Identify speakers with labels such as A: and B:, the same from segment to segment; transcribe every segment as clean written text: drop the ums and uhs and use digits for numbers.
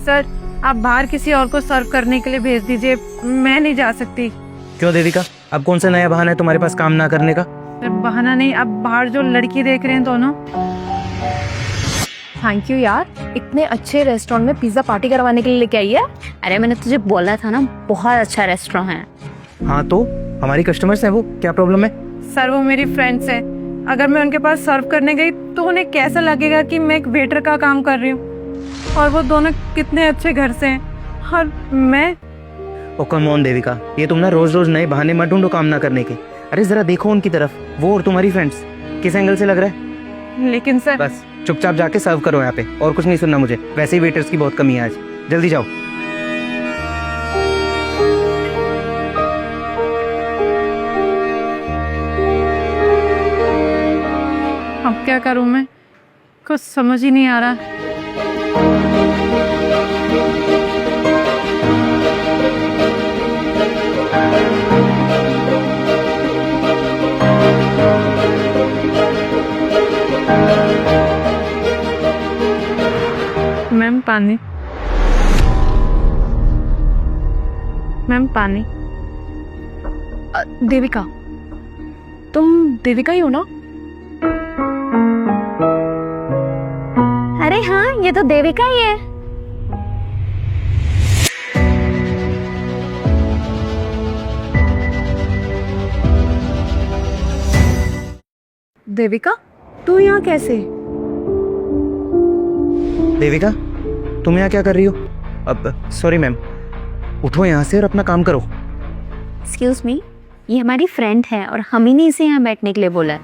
A: Sir आप बाहर किसी और को सर्व करने के लिए भेज दीजिए, मैं नहीं जा सकती।
B: क्यों देविका, अब कौन सा नया बहाना है तुम्हारे पास काम ना करने का?
A: सर बहाना नहीं, अब बाहर जो लड़की देख रहे हैं दोनों।
C: थैंक यू यार, इतने अच्छे रेस्टोरेंट में पिज्जा पार्टी करवाने के लिए लेके आई है।
D: अरे मैंने तुझे बोला था ना, बहुत अच्छा रेस्टोरेंट है।
B: हाँ तो हमारी कस्टमर्स हैं वो, क्या प्रॉब्लम है?
A: सर वो मेरी फ्रेंड्स हैं, अगर मैं उनके पास सर्व करने गई तो उन्हें कैसा लगेगा कि मैं एक वेटर का काम कर रही हूँ, और वो दोनों कितने अच्छे घर से हैं और मैं।
B: ओ कम ऑन देविका, ये तुम ना रोज रोज नए बहाने मत ढूंढो काम ना करने के। अरे जरा देखो उनकी तरफ, वो और तुम्हारी फ्रेंड्स किस एंगल से लग रहा है?
A: लेकिन सर
B: बस चुपचाप जाके सर्व करो यहाँ पे, और कुछ नहीं सुनना मुझे। वैसे ही वेटर्स की बहुत कमी है आज, जल्दी जाओ।
A: अब क्या करूँ मैं, कुछ समझ ही नहीं आ रहा। मैम पानी, मैम पानी।
C: देविका, तुम देविका ही हो ना?
D: अरे हाँ, ये तो देविका ही है।
C: देविका, तू यहाँ कैसे?
B: देविका तुम यहाँ क्या कर रही हो? अब सॉरी मैम, उठो यहाँ से और अपना काम करो।
D: एक्सक्यूज मी, ये हमारी फ्रेंड है और हम ही ने इसे यहाँ बैठने के लिए बोला है।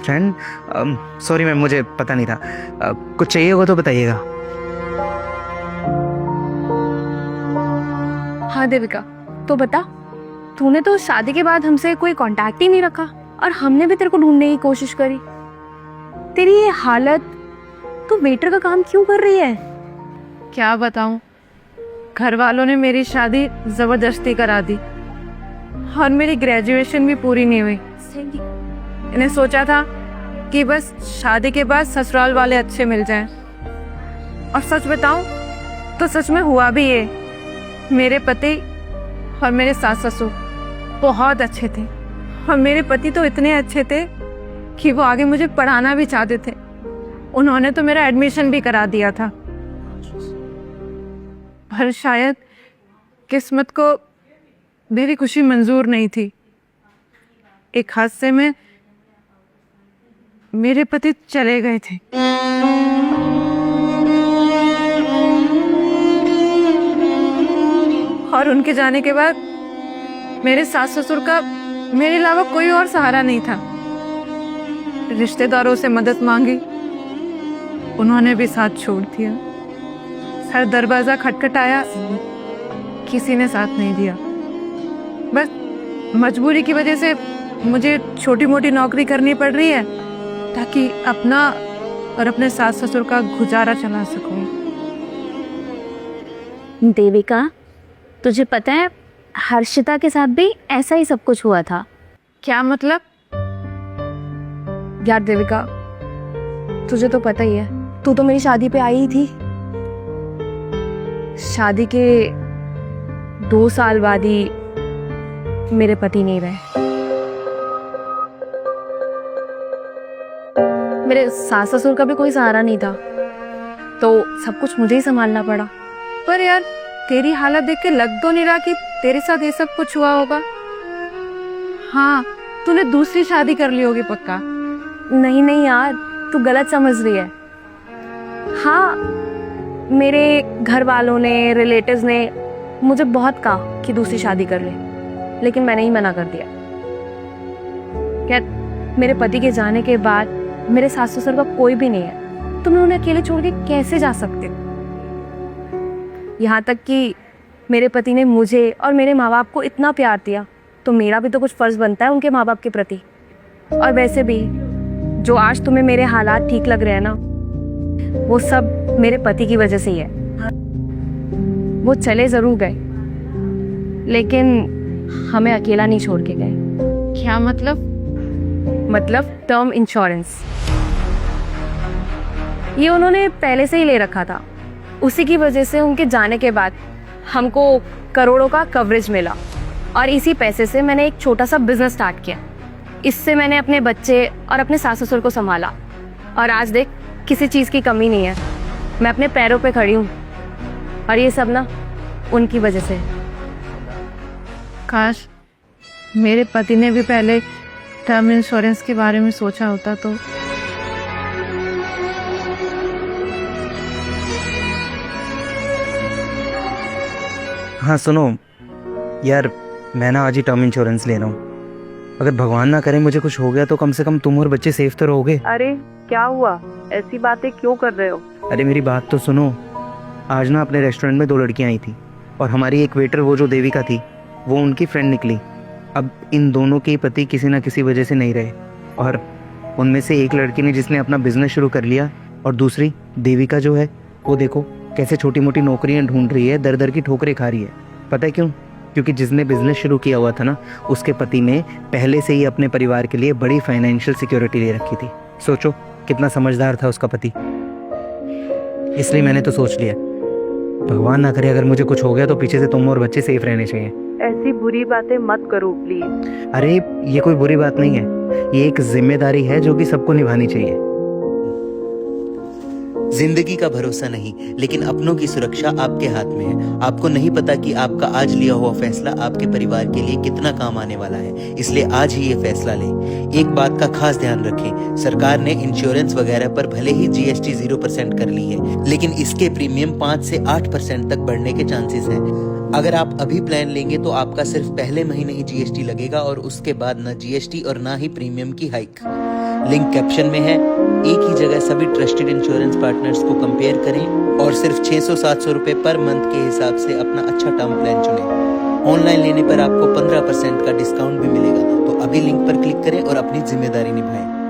B: फ्रेंड? सॉरी मैम, मुझे पता नहीं था। कुछ चाहिए होगा तो बताइएगा।
C: हाँ देविका, तो बता, तूने तो शादी के बाद हमसे कोई कांटेक्ट ही नहीं रखा, और हमने भी तेरे को ढूंढने की कोशिश करी। तेरी ये हालत, तू वेटर का काम क्यों कर रही है?
A: क्या बताऊं, घर वालों ने मेरी शादी जबरदस्ती करा दी और मेरी ग्रेजुएशन भी पूरी नहीं हुई। इन्हें सोचा था कि बस शादी के बाद ससुराल वाले अच्छे मिल जाएं, और सच बताऊं तो सच में हुआ भी ये। मेरे पति और मेरे सास ससुर बहुत अच्छे थे, और मेरे पति तो इतने अच्छे थे कि वो आगे मुझे पढ़ाना भी चाहते थे। उन्होंने तो मेरा एडमिशन भी करा दिया था, पर शायद किस्मत को मेरी खुशी मंजूर नहीं थी। एक हादसे में मेरे पति चले गए थे। और उनके जाने के बाद मेरे सास ससुर का मेरे अलावा कोई और सहारा नहीं था। रिश्तेदारों से मदद मांगी, उन्होंने भी साथ छोड़ दिया। हर दरवाजा खटखटाया, किसी ने साथ नहीं दिया। बस मजबूरी की वजह से मुझे छोटी मोटी नौकरी करनी पड़ रही है ताकि अपना और अपने सास ससुर का गुजारा चला सकूं।
D: देविका, तुझे पता है हर्षिता के साथ भी ऐसा ही सब कुछ हुआ था।
A: क्या मतलब?
C: यार देविका, तुझे तो पता ही है, तू तो मेरी शादी पे आई ही थी। शादी के 2 साल बाद ही मेरे पति नहीं रहे। मेरे सास ससुर का भी कोई सहारा नहीं था, तो सब कुछ मुझे ही संभालना पड़ा।
A: पर यार तेरी हालत देख के लग तो नहीं रहा कि तेरे साथ ये सब कुछ हुआ होगा। हाँ, तूने दूसरी शादी कर ली होगी पक्का।
C: नहीं नहीं यार, तू गलत समझ रही है। हाँ, मेरे घर वालों ने, रिलेटिव्स ने मुझे बहुत कहा कि दूसरी शादी कर ले, लेकिन मैंने ही मना कर दिया। क्या मेरे पति के जाने के बाद मेरे सास ससुर का कोई भी नहीं है, तो मैं उन्हें अकेले छोड़ के कैसे जा सकती हूँ? यहाँ तक कि मेरे पति ने मुझे और मेरे माँ बाप को इतना प्यार दिया, तो मेरा भी तो कुछ फर्ज बनता है उनके माँ बाप के प्रति। और वैसे भी जो आज तुम्हें मेरे हालात ठीक लग रहे हैं ना, वो सब मेरे पति की वजह से ही है। वो चले जरूर गए, लेकिन हमें अकेला नहीं छोड़ के गए।
A: क्या मतलब?
C: मतलब टर्म इंश्योरेंस। ये उन्होंने पहले से ही ले रखा था। उसी की वजह से उनके जाने के बाद हमको करोड़ों का कवरेज मिला और इसी पैसे से मैंने एक छोटा सा बिजनेस स्टार्ट किया। इससे मैंने अपने बच्चे और अपने सास ससुर को संभाला और आज देख किसी चीज़ की कमी नहीं है। मैं अपने पैरों पे खड़ी हूँ और ये सब ना उनकी वजह से है।
A: काश मेरे पति ने भी पहले टर्म इंश्योरेंस के बारे में सोचा होता तो।
B: हाँ सुनो यार, मैं ना आज ही टर्म इंश्योरेंस ले रहा हूँ। अगर भगवान ना करे मुझे कुछ हो गया तो कम से कम तुम और बच्चे सेफ तो रहोगे।
A: अरे क्या हुआ, ऐसी बातें क्यों कर रहे हो?
B: अरे मेरी बात तो सुनो। आज ना अपने रेस्टोरेंट में 2 लड़कियां आई थी और हमारी एक वेटर वो जो देविका थी वो उनकी फ्रेंड निकली। अब इन दोनों के पति किसी ना किसी वजह से नहीं रहे और उनमें से एक लड़की ने जिसने अपना बिजनेस शुरू कर लिया और दूसरी देविका जो है वो देखो कैसे छोटी मोटी नौकरियां ढूंढ रही है, दर दर की ठोकरें खा रही है। पता है क्यों? क्योंकि जिसने बिजनेस शुरू किया हुआ था ना उसके पति ने पहले से ही अपने परिवार के लिए बड़ी फाइनेंशियल सिक्योरिटी ले रखी थी। सोचो कितना समझदार था उसका पति। इसलिए मैंने तो सोच लिया भगवान ना करे अगर मुझे कुछ हो गया तो पीछे से तुम और बच्चे सेफ रहने चाहिए।
A: ऐसी बुरी बातें मत करो प्लीज।
B: अरे ये कोई बुरी बात नहीं है, ये एक जिम्मेदारी है जो कि सबको निभानी चाहिए।
E: जिंदगी का भरोसा नहीं, लेकिन अपनों की सुरक्षा आपके हाथ में है। आपको नहीं पता कि आपका आज लिया हुआ फैसला आपके परिवार के लिए कितना काम आने वाला है, इसलिए आज ही ये फैसला लें। एक बात का खास ध्यान रखें, सरकार ने इंश्योरेंस वगैरह पर भले ही GST 0% कर ली है, लेकिन इसके प्रीमियम 5 से 8% तक बढ़ने के चांसेस हैं। अगर आप अभी प्लान लेंगे तो आपका सिर्फ पहले महीने ही GST लगेगा और उसके बाद ना GST और ना ही प्रीमियम की हाइक। लिंक कैप्शन में है। एक ही जगह सभी ट्रस्टेड इंश्योरेंस पार्टनर्स को कंपेयर करें और सिर्फ 600-700 रुपए पर मंथ के हिसाब से अपना अच्छा टर्म प्लान चुनें। ऑनलाइन लेने पर आपको 15% का डिस्काउंट भी मिलेगा। तो अभी लिंक पर क्लिक करें और अपनी जिम्मेदारी निभाएं।